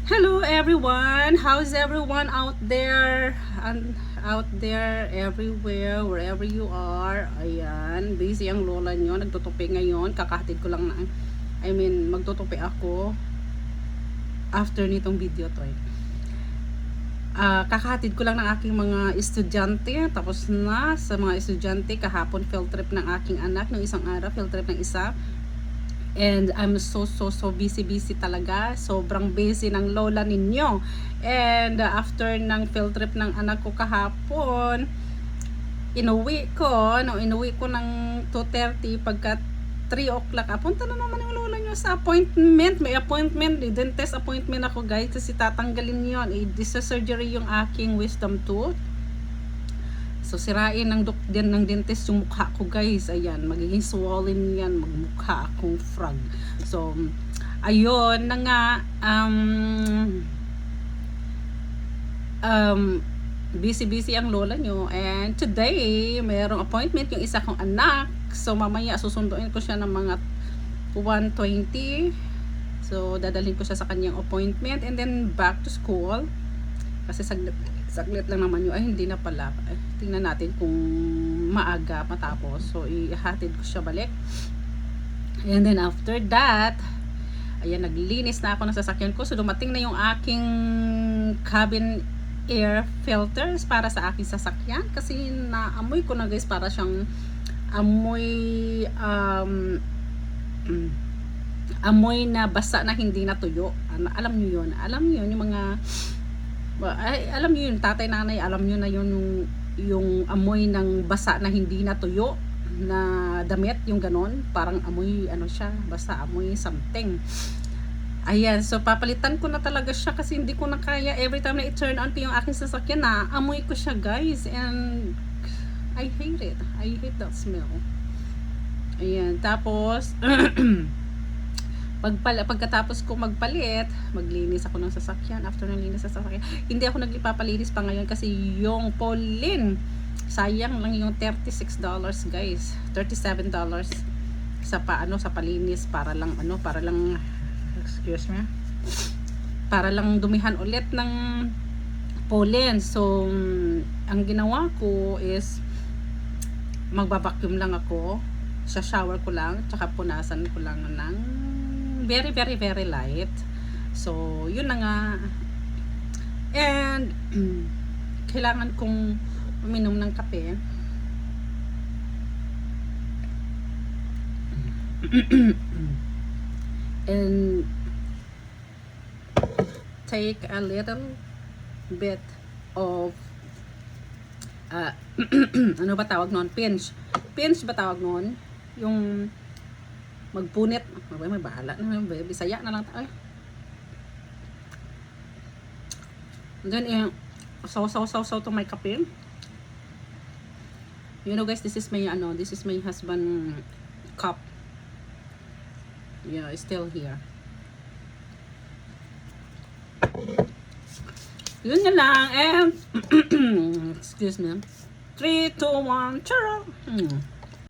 Hello everyone! How's everyone out there? And out there, everywhere, wherever you are. Ayan, busy ang lola nyo. Nagtutupi ngayon. Kakahatid ko lang na, magtutupi ako after nitong video to. Kakahatid ko lang ng aking mga estudyante. Tapos na sa mga estudyante. Kahapon field trip ng aking anak. Nung isang araw, field trip ng isa. And I'm so busy talaga. Sobrang busy ng lola ninyo. And after ng field trip ng anak ko kahapon, inuwi ko ng 2:30 pagka 3 o'clock. Punta na naman yung lola nyo sa appointment. May appointment, dentist appointment ako guys. Kasi tatanggalin yun. This is surgery yung aking wisdom tooth. So, sirain ng dentist yung mukha ko guys. Ayan, magiging swollen yan. Magmukha akong frog. So, ayun na nga. Busy ang lola nyo. And today, mayroong appointment yung isa kong anak. So, mamaya susunduin ko siya ng mga 1:20. So, dadalhin ko siya sa kanyang appointment. And then, back to school. Kasi saglit lang naman yun. Ay, hindi na pala. Ay, tingnan natin kung maaga matapos. So, ihatid ko siya balik. And then, after that, ayan, naglinis na ako ng sasakyan ko. So, dumating na yung aking cabin air filters para sa aking sasakyan. Kasi, naamoy ko na guys, para siyang amoy, amoy na basa na hindi natuyo. Alam niyo yun. Alam niyo yun, yung mga alam niyo yun, tatay, nanay, alam niyo na yun, yung amoy ng basa na hindi natuyo na damit, yung ganon, parang amoy ano siya, basta amoy something. Ayan, so papalitan ko na talaga siya kasi hindi ko na kaya. Every time na i-turn on ko yung aking sasakyan, na amoy ko siya guys, and I hate it. I hate that smell. Ayan, tapos pagkatapos ko magpalit, maglinis ako ng sasakyan. After ng linis sa sasakyan, hindi ako nagpapalinis pa ngayon kasi yung Pauline, sayang lang yung $36 guys, $37 sa sa palinis, para lang excuse me, para lang dumihan ulit ng Pauline. So ang ginawa ko is magbabacuum lang ako, sa shower ko lang, tsaka punasan ko lang ng very light. So, yun na nga. And, kailangan kong uminom ng kape. And, take a little bit of ano ba tawag nun? Pinch ba tawag nun? Yung magpunit. May bahala na. Bisaya na lang tayo. Then, saw to my kape. You know guys, this is my husband cup. Yeah, it's still here. Yun na lang. And, excuse me. 3, 2, 1, charo!